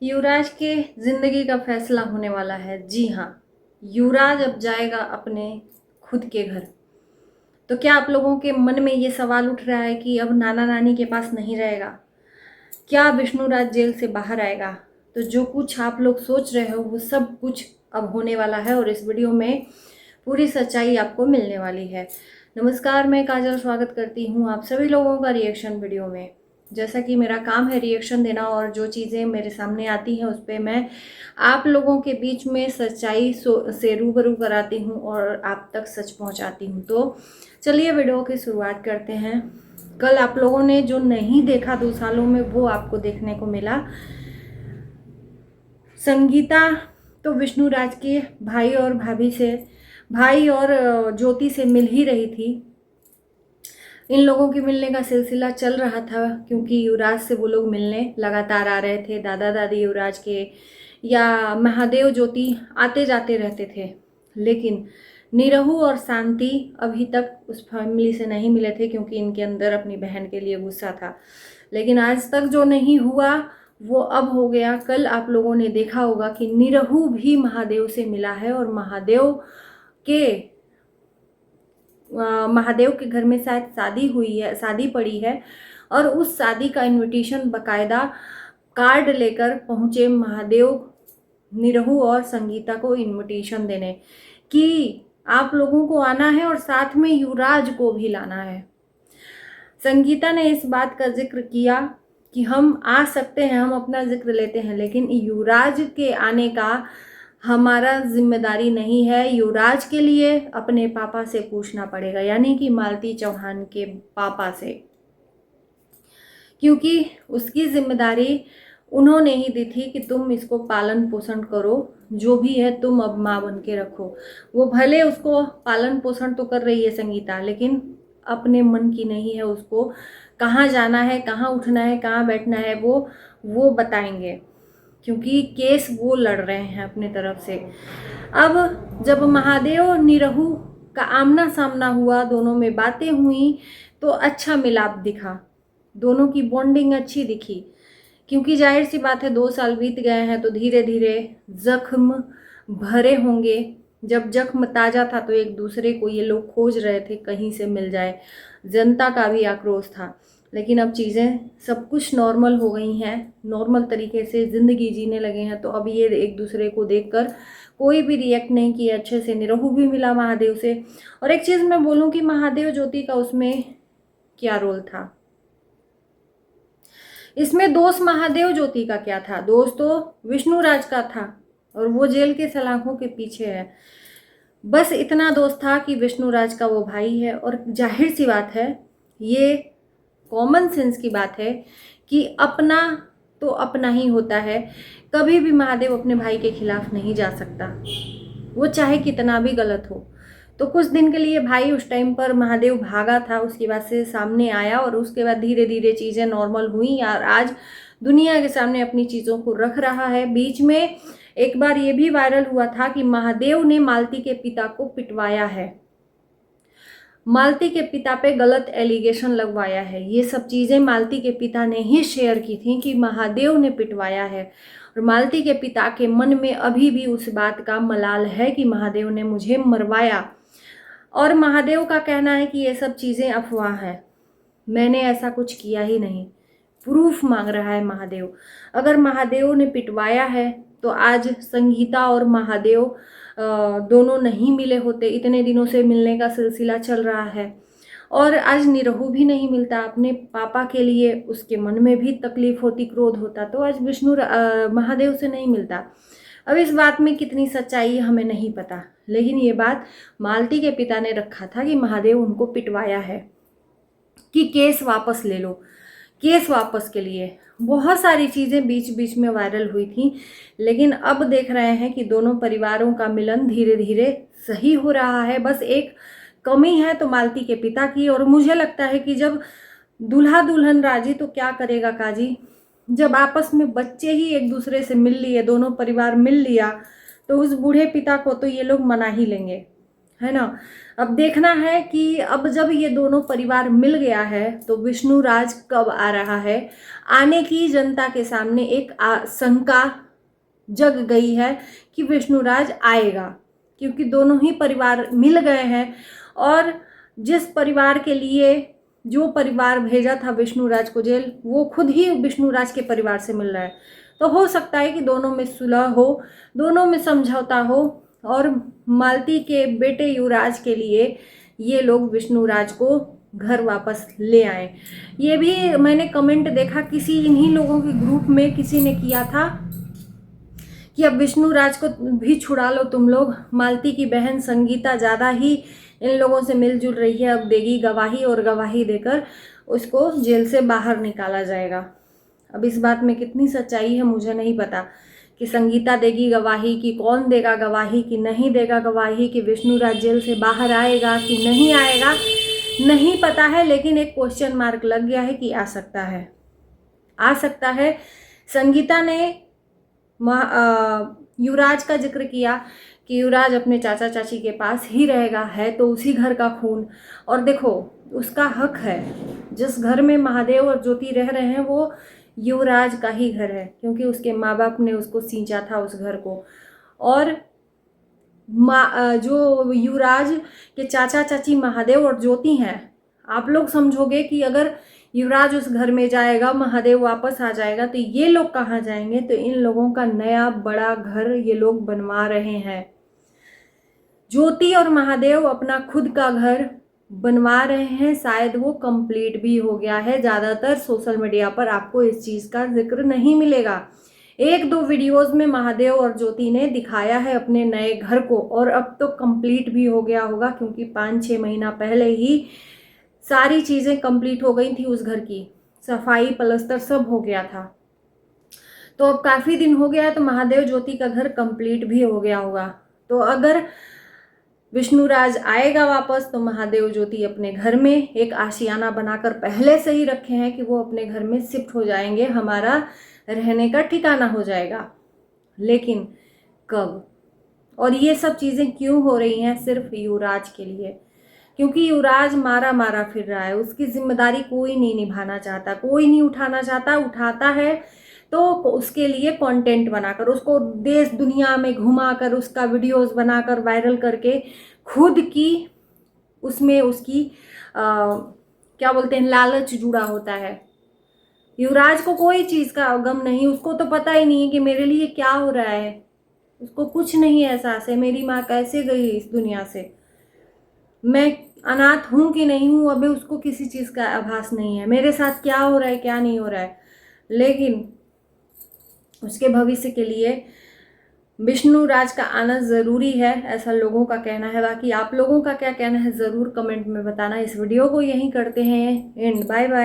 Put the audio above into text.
युवराज के ज़िंदगी का फैसला होने वाला है। जी हाँ, युवराज अब जाएगा अपने खुद के घर। तो क्या आप लोगों के मन में ये सवाल उठ रहा है कि अब नाना नानी के पास नहीं रहेगा? क्या विष्णुराज जेल से बाहर आएगा? तो जो कुछ आप लोग सोच रहे हो वो सब कुछ अब होने वाला है और इस वीडियो में पूरी सच्चाई आपको मिलने वाली है। नमस्कार, मैं काजल स्वागत करती हूँ आप सभी लोगों का रिएक्शन वीडियो में। जैसा कि मेरा काम है रिएक्शन देना और जो चीज़ें मेरे सामने आती हैं उस पर मैं आप लोगों के बीच में सच्चाई से रूबरू कराती हूँ और आप तक सच पहुँचाती हूँ। तो चलिए वीडियो की शुरुआत करते हैं। कल आप लोगों ने जो नहीं देखा 2 सालों में वो आपको देखने को मिला। संगीता तो विष्णुराज के भाई और ज्योति से मिल ही रही थी। इन लोगों के मिलने का सिलसिला चल रहा था क्योंकि युवराज से वो लोग मिलने लगातार आ रहे थे। दादा दादी युवराज के या महादेव ज्योति आते जाते रहते थे, लेकिन निरहु और शांति अभी तक उस फैमिली से नहीं मिले थे क्योंकि इनके अंदर अपनी बहन के लिए गुस्सा था। लेकिन आज तक जो नहीं हुआ वो अब हो गया। कल आप लोगों ने देखा होगा कि निरहु भी महादेव से मिला है और महादेव के घर में शायद शादी पड़ी है और उस शादी का इनविटेशन बकायदा कार्ड लेकर पहुंचे महादेव निरहु और संगीता को इनविटेशन देने कि आप लोगों को आना है और साथ में युवराज को भी लाना है। संगीता ने इस बात का जिक्र किया कि हम आ सकते हैं, हम अपना जिक्र लेते हैं, लेकिन युवराज के आने का हमारा जिम्मेदारी नहीं है। युवराज के लिए अपने पापा से पूछना पड़ेगा, यानी कि मालती चौहान के पापा से, क्योंकि उसकी जिम्मेदारी उन्होंने ही दी थी कि तुम इसको पालन पोषण करो, जो भी है तुम अब माँ बन के रखो। वो भले उसको पालन पोषण तो कर रही है संगीता, लेकिन अपने मन की नहीं है। उसको कहाँ जाना है, कहाँ उठना है, कहाँ बैठना है वो बताएंगे, क्योंकि केस वो लड़ रहे हैं अपने तरफ से। अब जब महादेव निरहु का आमना सामना हुआ, दोनों में बातें हुई तो अच्छा मिलाप दिखा, दोनों की बॉन्डिंग अच्छी दिखी। क्योंकि जाहिर सी बात है 2 साल बीत गए हैं तो धीरे धीरे जख्म भरे होंगे। जब जख्म ताज़ा था तो एक दूसरे को ये लोग खोज रहे थे कहीं से मिल जाए। जनता का भी आक्रोश था, लेकिन अब चीज़ें सब कुछ नॉर्मल हो गई हैं, नॉर्मल तरीके से ज़िंदगी जीने लगे हैं। तो अब ये एक दूसरे को देखकर कोई भी रिएक्ट नहीं किया अच्छे से। निरहु भी मिला महादेव से। और एक चीज़ मैं बोलूँ कि महादेव ज्योति का उसमें क्या रोल था, इसमें दोष महादेव ज्योति का क्या था? दोष तो विष्णुराज का था और वो जेल के सलाखों के पीछे है। बस इतना दोष था कि विष्णुराज का वो भाई है और जाहिर सी बात है, ये कॉमन सेंस की बात है कि अपना तो अपना ही होता है। कभी भी महादेव अपने भाई के खिलाफ नहीं जा सकता, वो चाहे कितना भी गलत हो। तो कुछ दिन के लिए भाई उस टाइम पर महादेव भागा था, उसके बाद से सामने आया और उसके बाद धीरे धीरे चीज़ें नॉर्मल हुई और आज दुनिया के सामने अपनी चीज़ों को रख रहा है। बीच में एक बार ये भी वायरल हुआ था कि महादेव ने मालती के पिता को पिटवाया है, मालती के पिता पे गलत एलिगेशन लगवाया है। ये सब चीज़ें मालती के पिता ने ही शेयर की थी कि महादेव ने पिटवाया है और मालती के पिता के मन में अभी भी उस बात का मलाल है कि महादेव ने मुझे मरवाया। और महादेव का कहना है कि ये सब चीज़ें अफवाह है, मैंने ऐसा कुछ किया ही नहीं। प्रूफ मांग रहा है महादेव। अगर महादेव ने पिटवाया है तो आज संगीता और महादेव दोनों नहीं मिले होते। इतने दिनों से मिलने का सिलसिला चल रहा है और आज निरहु भी नहीं मिलता अपने पापा के लिए, उसके मन में भी तकलीफ होती, क्रोध होता, तो आज महादेव से नहीं मिलता। अब इस बात में कितनी सच्चाई हमें नहीं पता, लेकिन ये बात मालती के पिता ने रखा था कि महादेव उनको पिटवाया है कि केस वापस ले लो। केस वापस के लिए बहुत सारी चीज़ें बीच बीच में वायरल हुई थी, लेकिन अब देख रहे हैं कि दोनों परिवारों का मिलन धीरे धीरे सही हो रहा है। बस एक कमी है तो मालती के पिता की। और मुझे लगता है कि जब दूल्हा दुल्हन राजी तो क्या करेगा काजी। जब आपस में बच्चे ही एक दूसरे से मिल लिए, दोनों परिवार मिल लिया, तो उस बूढ़े पिता को तो ये लोग मना ही लेंगे, है ना। अब देखना है कि अब जब ये दोनों परिवार मिल गया है तो विष्णुराज कब आ रहा है। आने की जनता के सामने एक शंका जग गई है कि विष्णुराज आएगा, क्योंकि दोनों ही परिवार मिल गए हैं और जिस परिवार के लिए जो परिवार भेजा था विष्णुराज को जेल, वो खुद ही विष्णुराज के परिवार से मिल रहा है। तो हो सकता है कि दोनों में सुलह हो, दोनों में समझौता हो और मालती के बेटे युवराज के लिए ये लोग विष्णुराज को घर वापस ले आए। ये भी मैंने कमेंट देखा किसी इन्हीं लोगों के ग्रुप में किसी ने किया था कि अब विष्णुराज को भी छुड़ा लो तुम लोग, मालती की बहन संगीता ज़्यादा ही इन लोगों से मिलजुल रही है, अब देगी गवाही और गवाही देकर उसको जेल से बाहर निकाला जाएगा। अब इस बात में कितनी सच्चाई है मुझे नहीं पता कि संगीता देगी गवाही, कि कौन देगा गवाही, कि नहीं देगा गवाही, कि विष्णुराज जेल से बाहर आएगा कि नहीं आएगा, नहीं पता है। लेकिन एक क्वेश्चन मार्क लग गया है कि आ सकता है, आ सकता है। संगीता ने युवराज का जिक्र किया कि युवराज अपने चाचा चाची के पास ही रहेगा, है तो उसी घर का खून। और देखो उसका हक है, जिस घर में महादेव और ज्योति रह रहे हैं वो युवराज का ही घर है, क्योंकि उसके माँ बाप ने उसको सींचा था उस घर को। और जो युवराज के चाचा चाची महादेव और ज्योति हैं, आप लोग समझोगे कि अगर युवराज उस घर में जाएगा, महादेव वापस आ जाएगा, तो ये लोग कहाँ जाएंगे। तो इन लोगों का नया बड़ा घर ये लोग बनवा रहे हैं। ज्योति और महादेव अपना खुद का घर बनवा रहे हैं, शायद वो कंप्लीट भी हो गया है। ज़्यादातर सोशल मीडिया पर आपको इस चीज़ का जिक्र नहीं मिलेगा। एक दो वीडियोस में महादेव और ज्योति ने दिखाया है अपने नए घर को, और अब तो कंप्लीट भी हो गया होगा, क्योंकि 5-6 महीना पहले ही सारी चीज़ें कंप्लीट हो गई थी। उस घर की सफाई पलस्तर सब हो गया था। तो अब काफ़ी दिन हो गया है, तो महादेव ज्योति का घर कंप्लीट भी हो गया होगा। तो अगर विष्णुराज आएगा वापस तो महादेव ज्योति अपने घर में एक आशियाना बनाकर पहले से ही रखे हैं कि वो अपने घर में शिफ्ट हो जाएंगे, हमारा रहने का ठिकाना हो जाएगा। लेकिन कब और ये सब चीज़ें क्यों हो रही हैं? सिर्फ युवराज के लिए, क्योंकि युवराज मारा मारा फिर रहा है। उसकी जिम्मेदारी कोई नहीं निभाना चाहता, कोई नहीं उठाना चाहता। उठाता है तो उसके लिए कंटेंट बनाकर, उसको देश दुनिया में घुमाकर, उसका वीडियोस बनाकर वायरल करके खुद की उसमें उसकी क्या बोलते हैं, लालच जुड़ा होता है। युवराज को कोई चीज़ का गम नहीं, उसको तो पता ही नहीं है कि मेरे लिए क्या हो रहा है। उसको कुछ नहीं एहसास है मेरी माँ कैसे गई इस दुनिया से, मैं अनाथ हूँ कि नहीं हूँ, अभी उसको किसी चीज़ का आभास नहीं है, मेरे साथ क्या हो रहा है क्या नहीं हो रहा है। लेकिन उसके भविष्य के लिए विष्णुराज का आना ज़रूरी है, ऐसा लोगों का कहना है। बाकी आप लोगों का क्या कहना है ज़रूर कमेंट में बताना। इस वीडियो को यहीं करते हैं एंड। Bye bye.